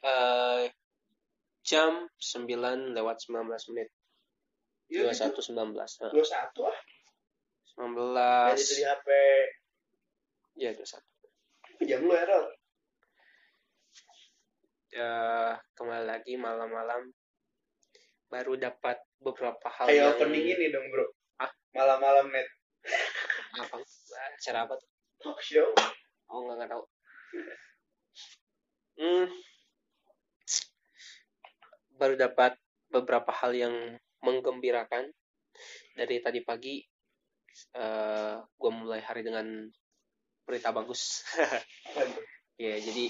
eh, jam 9 lewat 19 menit. Iya 21 gitu. 19. 21 ah. 19. Dan itu di HP. Ya 21. Jam lu error. Kembali lagi malam-malam baru dapat beberapa hal Kayak yang opening ini dong bro. Malam-malam net. apa? Acara apa tuh? Talk show. Oh nggak tahu. Baru dapat beberapa hal yang menggembirakan dari tadi pagi. Gue mulai hari dengan berita bagus. Ya jadi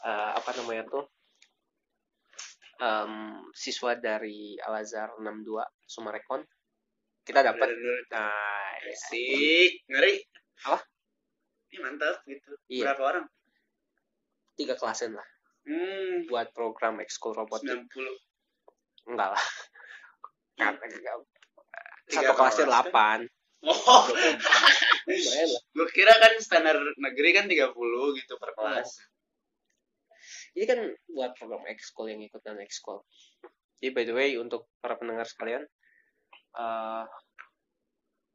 apa namanya tuh? Siswa dari Al-Azhar 62 Sumarekon kita dapat asik ngeri apa? Ini mantap gitu. Iya. Berapa orang? 3 kelasan lah. Buat program ekskul robotik. 90. Enggak lah. Satu kelasnya 8. Oh. Lumayan lah. Gue kira kan standar negeri kan 30 gitu per kelas. Jadi kan buat program ekskul yang ikut dan ekskul. Jadi by the way untuk para pendengar sekalian,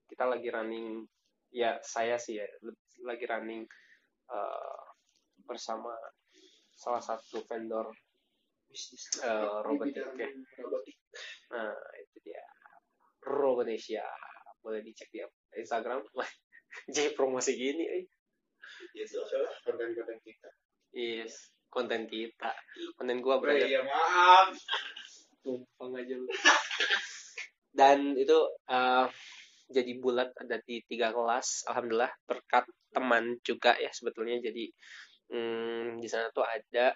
kita lagi running, ya saya sih ya lagi running bersama salah satu vendor bisnis robotik. Nah itu dia Robonesia, boleh dicek di Instagram. Jadi promosi gini. Yes, konten-konten kita. Yes. Konten kita, konten gua berarti. Iya maaf. Tumpang aja lu. Dan itu jadi bulat ada di 3 kelas, alhamdulillah berkat teman juga ya sebetulnya. Jadi di sana tuh ada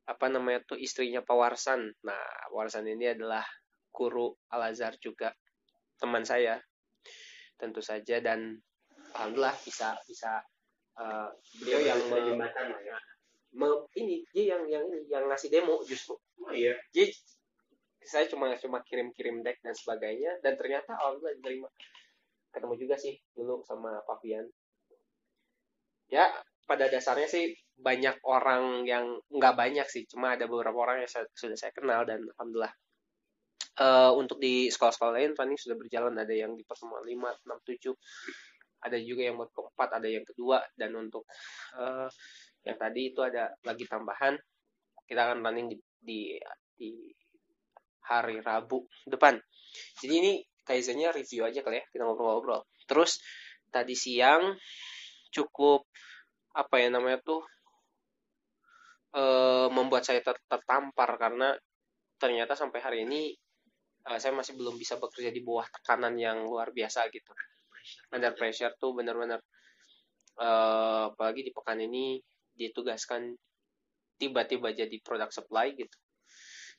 apa namanya tuh istrinya Pak Warsan. Nah Pak Warsan ini adalah guru Al-Azhar juga, teman saya tentu saja, dan alhamdulillah bisa beliau yang jembatan lah ya. Ini dia yang ngasih demo justru. Oh iya. Jadi saya cuma kirim deck dan sebagainya, dan ternyata alhamdulillah diterima. Ketemu juga sih dulu sama Pak Fian. Ya pada dasarnya sih banyak orang yang nggak banyak sih, cuma ada beberapa orang yang sudah saya kenal, dan alhamdulillah untuk di sekolah-sekolah lain running sudah berjalan. Ada yang di pertemuan 5, 6, 7, ada juga yang buat keempat, ada yang kedua, dan untuk yang tadi itu ada lagi tambahan, kita akan running di hari Rabu depan. Jadi ini kaizennya review aja kali ya, kita ngobrol-ngobrol. Terus tadi siang cukup apa ya namanya tuh membuat saya tertampar karena ternyata sampai hari ini saya masih belum bisa bekerja di bawah tekanan yang luar biasa gitu. Under pressure tuh benar-benar apalagi di pekan ini ditugaskan tiba-tiba jadi product supply gitu,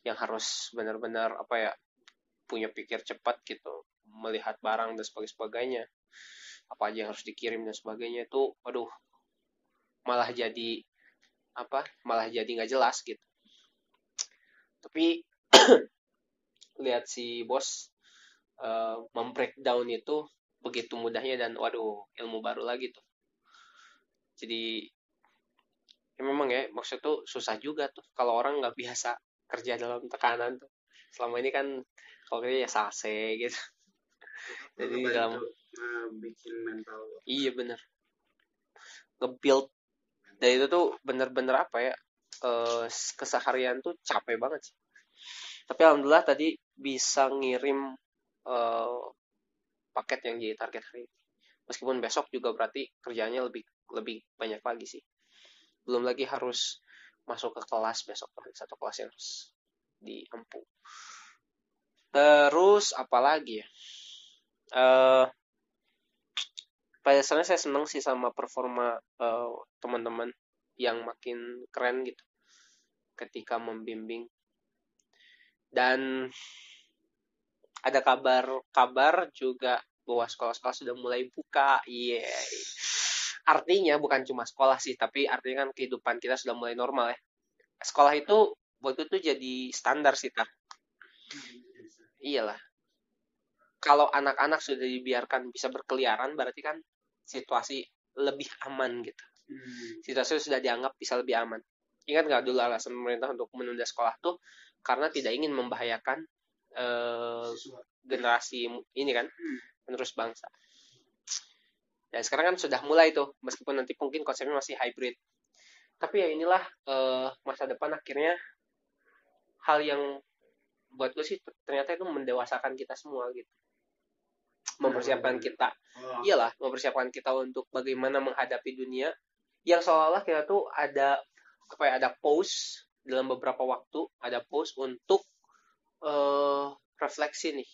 yang harus benar-benar apa ya punya pikir cepat gitu, melihat barang dan sebagainya, apa aja yang harus dikirim dan sebagainya. Itu aduh malah jadi nggak jelas gitu. Tapi lihat si bos membreakdown itu begitu mudahnya, dan waduh ilmu baru lagi tuh. Jadi ya memang ya maksud tuh susah juga tuh kalau orang nggak biasa kerja dalam tekanan tuh. Selama ini kan kalau kerja ya sase gitu. Jadi dalam bikin mental. Iya bener. Nge-build. Dan itu tuh bener-bener apa ya, keseharian tuh capek banget sih. Tapi alhamdulillah tadi bisa ngirim paket yang jadi target hari ini. Meskipun besok juga berarti kerjanya lebih banyak lagi sih. Belum lagi harus masuk ke kelas besok, satu kelas yang harus diempu. Terus apa lagi ya? Pada dasarnya saya senang sih sama performa teman-teman yang makin keren gitu ketika membimbing. Dan ada kabar juga bahwa sekolah-sekolah sudah mulai buka. Artinya bukan cuma sekolah sih, tapi artinya kan kehidupan kita sudah mulai normal ya. Sekolah itu waktu itu jadi standar sih, Tar. Iyalah. Kalau anak-anak sudah dibiarkan bisa berkeliaran, berarti kan situasi lebih aman gitu. Situasi sudah dianggap bisa lebih aman. Ingat nggak dulu alasan pemerintah untuk menunda sekolah tuh karena tidak ingin membahayakan generasi ini kan, penerus bangsa. Dan sekarang kan sudah mulai tuh, meskipun nanti mungkin konsepnya masih hybrid. Tapi ya inilah masa depan akhirnya hal yang buat gue sih ternyata itu mendewasakan kita semua gitu. Mempersiapkan kita. Iyalah, mempersiapkan kita untuk bagaimana menghadapi dunia yang seolah-olah kita tuh ada ada pause dalam beberapa waktu, ada pause untuk refleksi nih.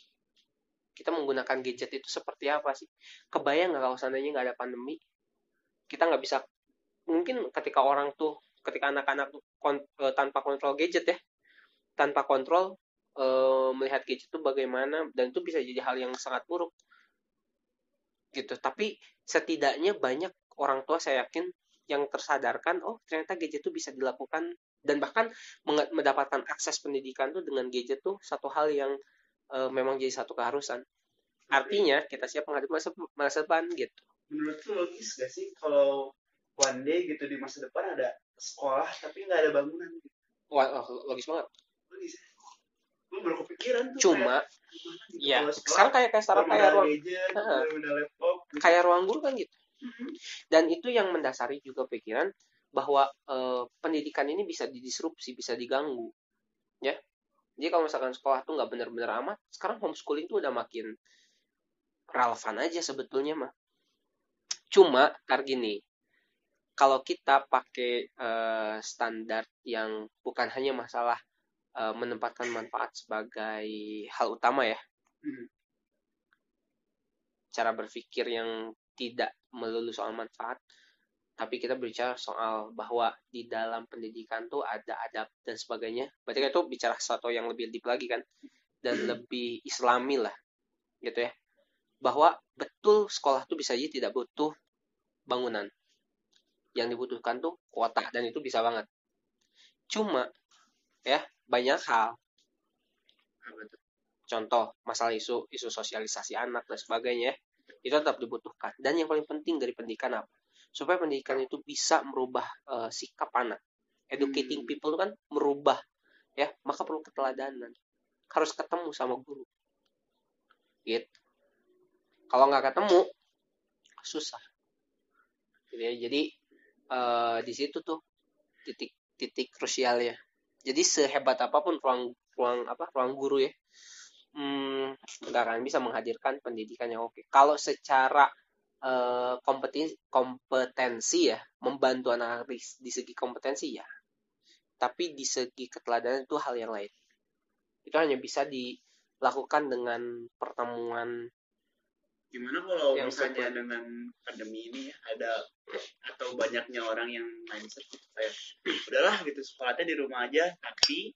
Kita menggunakan gadget itu seperti apa sih? Kebayang nggak kalau seandainya nggak ada pandemi? Kita nggak bisa, mungkin ketika anak-anak tuh tanpa kontrol gadget ya, tanpa kontrol melihat gadget itu bagaimana, dan itu bisa jadi hal yang sangat buruk gitu. Tapi setidaknya banyak orang tua saya yakin yang tersadarkan, oh ternyata gadget itu bisa dilakukan, dan bahkan mendapatkan akses pendidikan tuh dengan gadget tuh satu hal yang memang jadi satu keharusan. Artinya kita siap menghadapi masa depan gitu. Menurut lu logis gak sih kalau one day gitu di masa depan ada sekolah tapi nggak ada bangunan gitu? Wah, logis banget. Logis. Gue baru kepikiran tuh. Cuma gitu, ya sekarang kayak startup kayak ruang gadget, laptop, gitu. Kayak ruang guru kan gitu. Dan itu yang mendasari juga pikiran bahwa pendidikan ini bisa didisrupsi, bisa diganggu, ya. Jadi kalau misalkan sekolah tuh nggak benar-benar amat, sekarang homeschooling tuh udah makin relevan aja sebetulnya mah. Cuma gini, kalau kita pakai standar yang bukan hanya masalah menempatkan manfaat sebagai hal utama ya, cara berpikir yang tidak melulu soal manfaat, tapi kita berbicara soal bahwa di dalam pendidikan tuh ada adab dan sebagainya. Berarti itu bicara sesuatu yang lebih deep lagi kan, dan lebih islami lah gitu ya, bahwa betul sekolah tuh bisa aja tidak butuh bangunan, yang dibutuhkan tuh kuota, dan itu bisa banget. Cuma ya banyak hal, contoh masalah isu sosialisasi anak dan sebagainya, itu tetap dibutuhkan. Dan yang paling penting dari pendidikan apa? Supaya pendidikan itu bisa merubah sikap anak. Educating people itu kan merubah, ya, maka perlu keteladanan. Harus ketemu sama guru. Gitu. Kalau nggak ketemu, susah. Gitu ya. Jadi di situ tuh titik krusialnya. Jadi sehebat apapun ruang guru ya, nggak akan bisa menghadirkan pendidikan yang oke. Kalau secara kompetensi ya, membantu anak di segi kompetensi ya, tapi di segi keteladanan itu hal yang lain. Itu hanya bisa dilakukan dengan pertemuan. Gimana kalau misalnya dengan pandemi ini ya, ada atau banyaknya orang yang mindset kayak udahlah gitu sekolahnya di rumah aja, tapi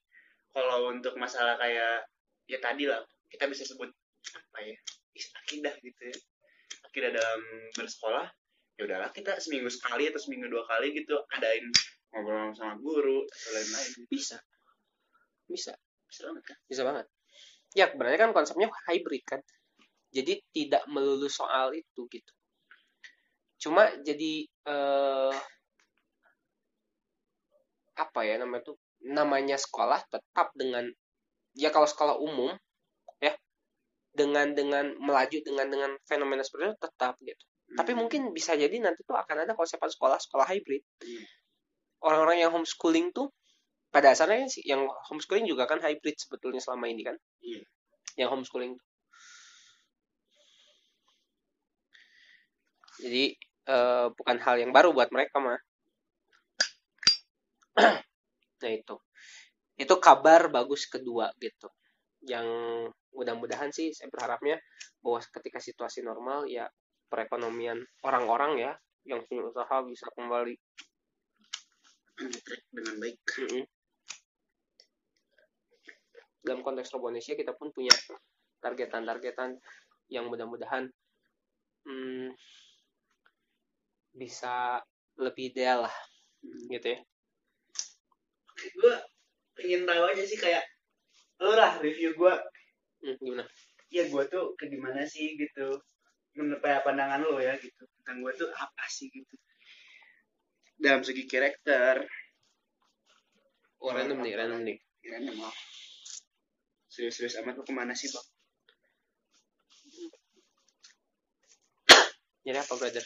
kalau untuk masalah kayak ya tadi lah kita bisa sebut apa ya, akidah gitu ya, akidah dalam bersekolah, ya udahlah kita seminggu sekali atau seminggu 2 kali gitu adain ngobrol sama guru atau lain-lain. Bisa banget kan? Bisa banget. Ya sebenarnya kan konsepnya hybrid kan, jadi tidak melulu soal itu gitu. Cuma jadi apa ya namanya sekolah tetap dengan, ya kalau sekolah umum ya, dengan melaju dengan fenomena seperti itu tetap gitu. Tapi mungkin bisa jadi nanti tuh akan ada konsepan sekolah hybrid. Orang-orang yang homeschooling tuh pada dasarnya sih, yang homeschooling juga kan hybrid sebetulnya selama ini kan. Yang homeschooling tuh. Jadi bukan hal yang baru buat mereka mah. Nah itu kabar bagus kedua gitu, yang mudah-mudahan sih saya berharapnya bahwa ketika situasi normal ya, perekonomian orang-orang ya yang punya usaha bisa kembali dengan baik. Dalam konteks Robonesia kita pun punya targetan yang mudah-mudahan bisa lebih ideal lah gitu ya. Gue pengen tahu aja sih kayak lo lah review gue gimana? Ya gue tuh kayak gimana sih gitu, menurut pandangan lo ya gitu tentang gue tuh apa sih gitu dalam segi karakter, Random nih. Random lah. Serius amat, lu kemana sih, Bang? Jadi apa, brother?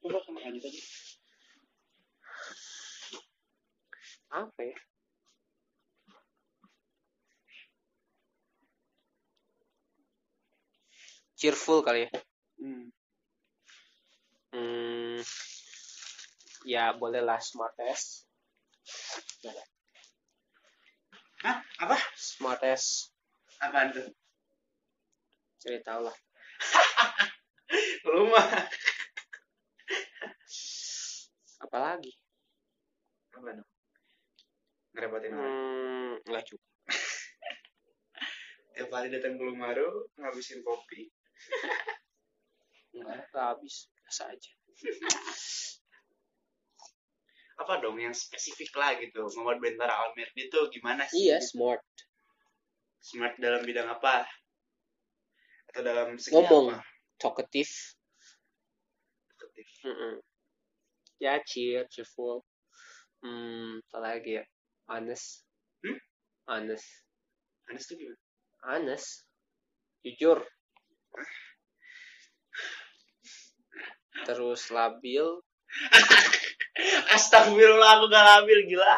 Coba sama aja tadi. Apa ya? Cheerful kali ya. Ya bolehlah smartest. Hah? Apa? Smartest. Apaan tuh? Cari tahu lah. Lu mah. Apalagi? Apa dong? Ngerepotin orang. Nggak cukup. Tiap hari datang ke Lumaru, ngabisin kopi. Nggak habis. Biasa aja. Apa dong yang spesifik lah gitu? Muhammad Bentara Almirdi itu gimana sih? Iya, smart. Smart dalam bidang apa? Atau dalam segi ngomong apa? Talkative. Ya, cheerful. Apa lagi ya? Honest. Honest tuh gimana? Honest. Jujur. Terus labil. Astagfirullah, aku gak labil, gila.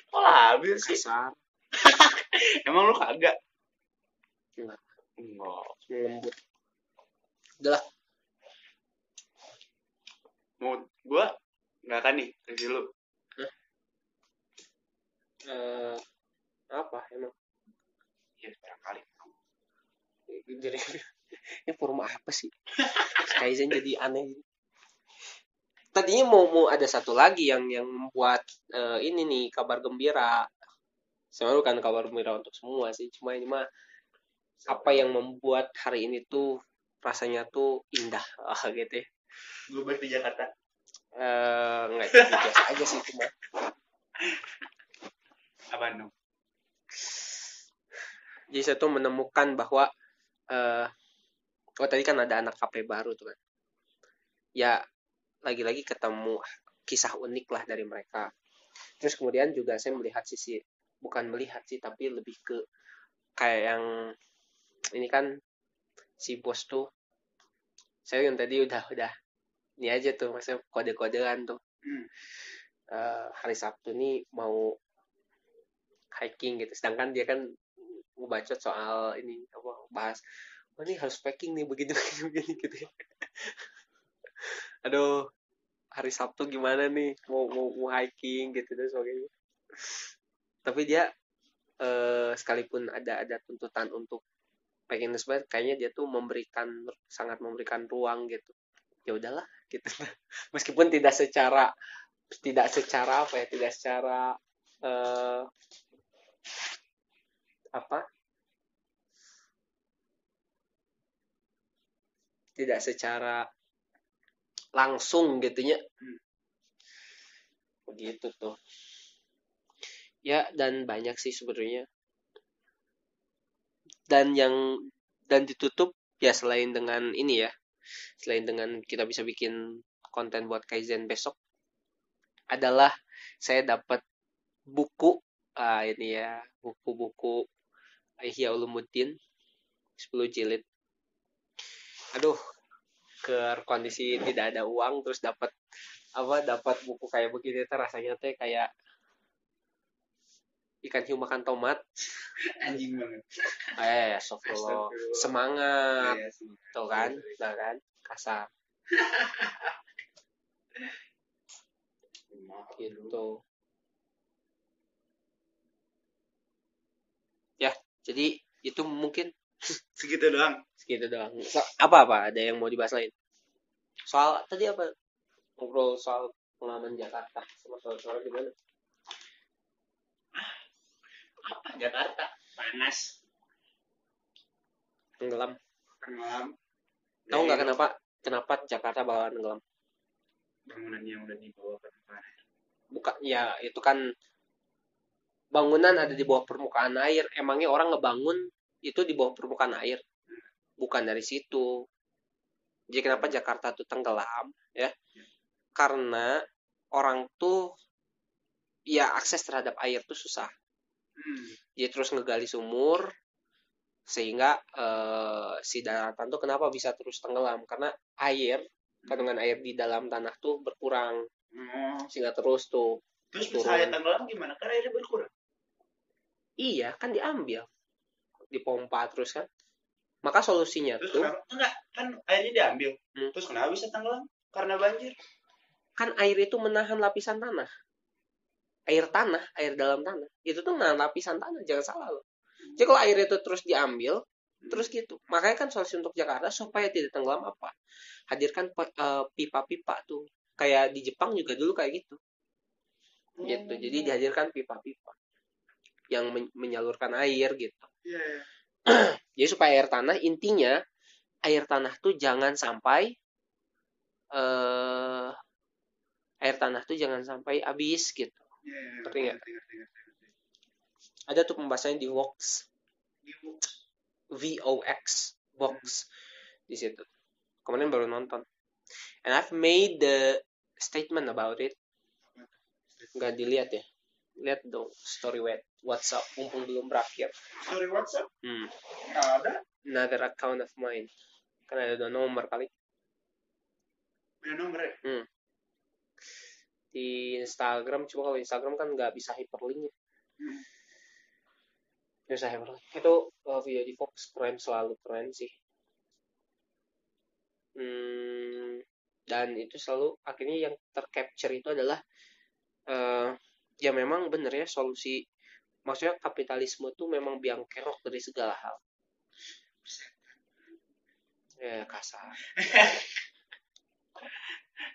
Kok labil sih? Kasar. Emang lu kagak? Enggak. Lembut. Udah lah. Mau gua nggak akan nih review lu. Apa emang? Ya barangkali. Jadi ini forum apa sih? Kaizen jadi aneh. Tadinya mau ada satu lagi yang membuat ini nih kabar gembira. Sebenarnya bukan kabar gembira untuk semua sih, cuma ini mah apa yang membuat hari ini tuh rasanya tuh indah gitu ya. Gue di Jakarta. Nggak biasa aja sih cuma. Apa dong? Jadi saya tuh menemukan bahwa tadi kan ada anak KP baru tuh kan. Ya lagi-lagi ketemu kisah unik lah dari mereka. Terus kemudian juga saya melihat bukan melihat sih, tapi lebih ke kayak yang ini kan si bos tuh. Saya yang tadi udah ini aja tuh, maksudnya kode-kodean tuh. Hari Sabtu nih mau hiking gitu, sedangkan dia kan ngebacot soal ini apa bahas ini harus packing nih begini gitu ya. Aduh, hari Sabtu gimana nih mau hiking gitu dan sebagainya. Tapi dia sekalipun ada tuntutan untuk packing sebenarnya kayaknya dia tuh sangat memberikan ruang gitu. Ya udahlah gitu. Meskipun tidak secara apa ya, tidak secara tidak secara langsung gitunya. Begitu tuh. Ya, dan banyak sih sebenarnya. Dan ditutup ya selain dengan ini ya. Selain dengan kita bisa bikin konten buat Kaizen besok, adalah saya dapat buku ini ya, buku Ihya Ulumuddin 10 jilid. Aduh, ke kondisi tidak ada uang terus dapat buku kayak begini tuh rasanya teh kayak ikan hiu makan tomat. Anjing banget. Astagfirullah. Semangat. Tuh kan, nah kan, kasar. Gitu. Ya, jadi itu mungkin segitu doang. Apa ada yang mau dibahas lain? Soal tadi apa? Ngobrol soal pengalaman Jakarta sama soal gimana? Apa Jakarta? Panas. Tenggelam. Tahu nggak kenapa Jakarta bakalan tenggelam? Bangunannya udah di bawah permukaan air. Bukan, ya itu kan bangunan ada di bawah permukaan air. Emangnya orang ngebangun itu di bawah permukaan air? Bukan dari situ. Jadi kenapa Jakarta tuh tenggelam ya? Karena orang tuh ya akses terhadap air tuh susah. Dia terus ngegali sumur sehingga si daratan tuh kenapa bisa terus tenggelam? Karena kandungan air di dalam tanah tuh berkurang sehingga terus tuh Terus turun. misalnya tenggelam gimana? Kan airnya berkurang. Iya, kan diambil, dipompa terus kan. Maka solusinya Terus tuh kenapa? Enggak, kan airnya diambil. Terus kenapa bisa tenggelam? Karena banjir. kan air itu menahan lapisan tanah. Air dalam tanah itu tuh menahan lapisan tanah, jangan salah loh. Jadi kalau air itu terus diambil, terus gitu. Makanya kan solusi untuk Jakarta supaya tidak tenggelam apa? Hadirkan pipa-pipa tuh. Kayak di Jepang juga dulu kayak gitu. Gitu. Jadi dihadirkan pipa-pipa yang menyalurkan air gitu. Jadi supaya intinya air tanah tuh jangan sampai habis gitu. Ngerti nggak? Ada tuh pembahasannya di Vox. VOX Vox di situ. Kemarin baru nonton. And I've made the statement about it. Nggak dilihat ya? Lihat dong story WhatsApp mumpung belum berakhir. Story WhatsApp? Nggak ada. Another account of mine. Kan ada 2 nomor kali. Beda nomor ya? Di Instagram, cuma kalau Instagram kan nggak bisa hyperlink ya. Bisa hyperlink. Itu video di Fox selalu keren sih. Dan itu selalu akhirnya yang tercapture itu adalah ya memang bener ya solusi. Maksudnya kapitalisme tuh memang biang kerok dari segala hal. Ya kasar.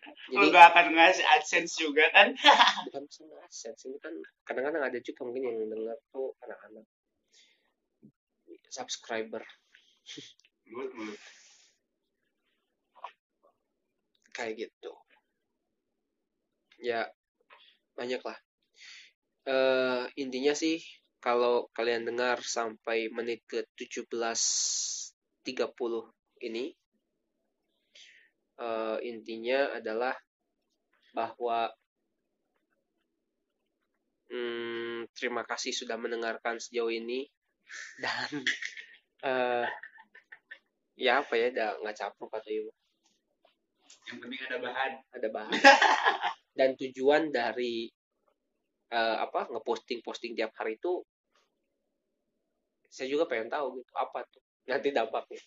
Jadi gak akan ngasih AdSense juga kan? Bukan masalah AdSense, ini kan kadang-kadang ada juga mungkin yang dengar tuh anak-anak subscriber. Mulut. Kayak gitu. Ya banyak lah. Intinya sih kalau kalian dengar sampai menit ke 17.30 ini, intinya adalah bahwa terima kasih sudah mendengarkan sejauh ini dan ya apa ya, nggak capek kata Ibu. Yang penting ada bahan. Dan tujuan dari ngeposting tiap hari itu saya juga pengen tahu gitu apa tuh nanti dampaknya,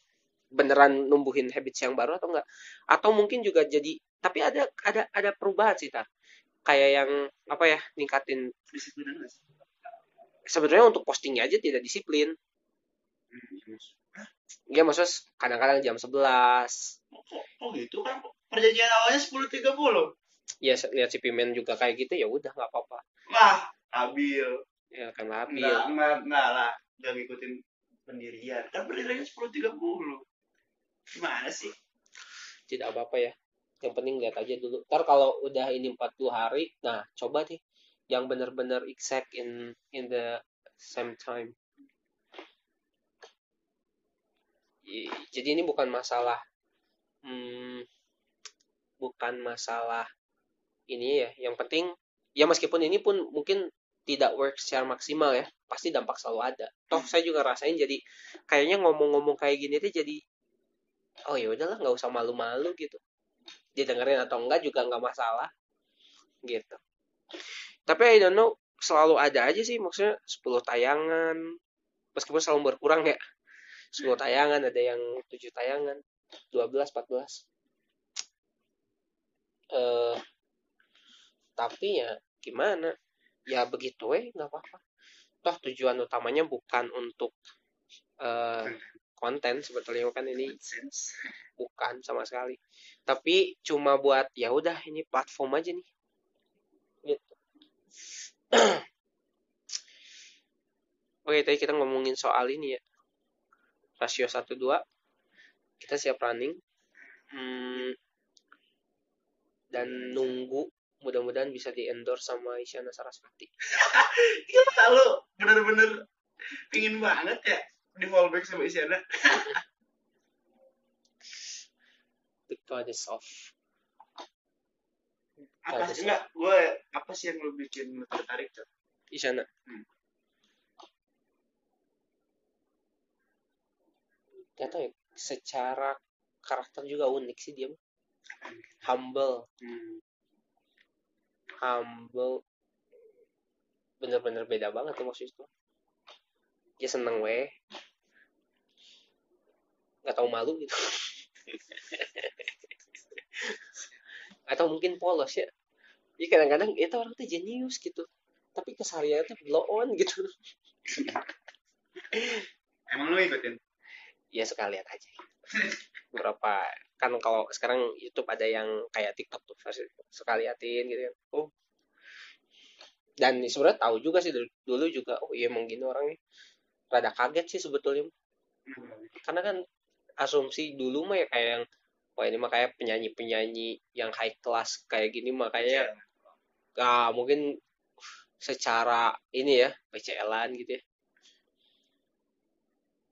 beneran numbuhin habits yang baru atau enggak, atau mungkin juga jadi, tapi ada perubahan sih kayak yang apa ya, ningkatin Disiplinan nggak sih? Sebetulnya untuk postingnya aja tidak disiplin. Ya maksudnya kadang-kadang jam 11. Oh gitu kan perjanjian awalnya 10.30. Ya lihat si Pimen juga kayak gitu, ya udah nggak apa-apa. Wah, labil. Ya kan labil. Enggak lah, udah ngikutin pendirian. Kan pendiriannya 10.30. Gimana sih? Tidak apa-apa ya. Yang penting lihat aja dulu. Ntar kalau udah ini 40 hari, nah coba deh yang benar-benar exact in the same time. Jadi ini bukan masalah ini ya. Yang penting ya meskipun ini pun mungkin tidak work secara maksimal ya, pasti dampak selalu ada. Toh saya juga rasain, jadi kayaknya ngomong-ngomong kayak gini tuh jadi oh ya udahlah, nggak usah malu-malu gitu. Didengerin atau enggak juga nggak masalah gitu. Tapi I don't know, selalu ada aja sih, maksudnya 10 tayangan meskipun selalu berkurang ya. 10 tayangan, ada yang 7 tayangan, 12, 14. Tapi ya gimana? Ya begitu nggak apa-apa. Toh tujuan utamanya bukan untuk konten sebetulnya kan, ini bukan sama sekali. Tapi cuma buat ya udah ini platform aja nih. Gitu. Oke, tadi kita ngomongin soal ini ya. Rasio 1:2. Kita siap running. Dan nunggu mudah-mudahan bisa di-endorse sama Isyana Sarasvati. Gila lu, bener-bener pingin banget ya di fallback sama Isyana. itu ada soft. Apa sih apa sih yang lu bikin lu tertarik tuh? Isyana. Gak tau ya, secara karakter juga unik sih dia. Humble. Humble. Bener-bener beda banget tuh maksudnya itu. Dia seneng weh. Gak tau malu gitu. Atau mungkin polos ya. Jadi kadang-kadang itu orang tuh jenius gitu. Tapi kesehariannya tuh blow on gitu. Emang lu ikutin? Ya sekalian aja. Berapa kan kalau sekarang YouTube ada yang kayak TikTok tuh sekali liatin gitu kan. Oh. Dan sebenarnya tahu juga sih dulu juga oh iya emang gini orangnya. Rada kaget sih sebetulnya. Karena kan asumsi dulu mah ya kayak yang wah ini mah kayak penyanyi-penyanyi yang high class kayak gini mah kayaknya mungkin secara ini ya PCL-an gitu ya.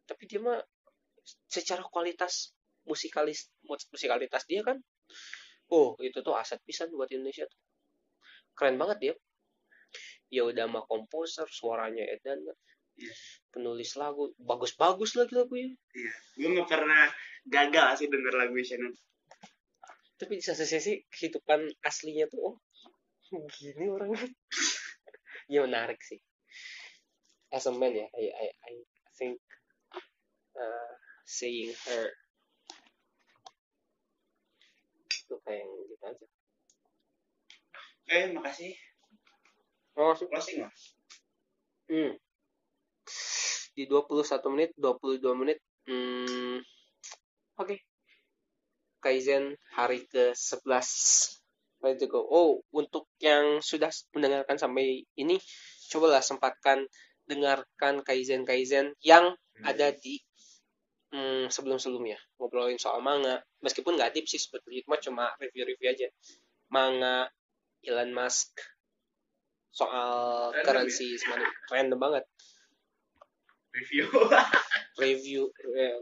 Tapi dia mah secara kualitas musikalitas dia kan itu tuh aset pisan buat Indonesia tuh. Keren banget dia. Ya udah mah komposer, suaranya edan, penulis lagu, bagus-bagus lagi lagunya. Iya, gue nggak pernah gagal sih denger lagu Isyana. Tapi di satu sisi kehidupan aslinya tuh gini orangnya. Ya menarik sih. As a man ya, I think seeing her itu kayak gitu aja. Makasih. Closing lah. Di 21 menit, 22 menit. Oke. Kaizen hari ke-11. Ready to go. Oh, untuk yang sudah mendengarkan sampai ini, cobalah sempatkan dengarkan Kaizen yang ada di sebelum-sebelumnya. Ngobrolin soal manga. Meskipun nggak deep sih sebetulnya, cuma review-review aja. Manga Elon Musk soal currency semuanya. Random banget. Review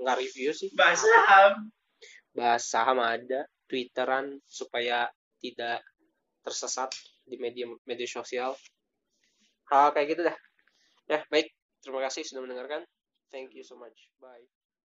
nggak review sih. Bahas saham ada, Twitteran supaya tidak tersesat di media sosial. Hal kayak gitu dah. Ya, baik. Terima kasih sudah mendengarkan. Thank you so much. Bye.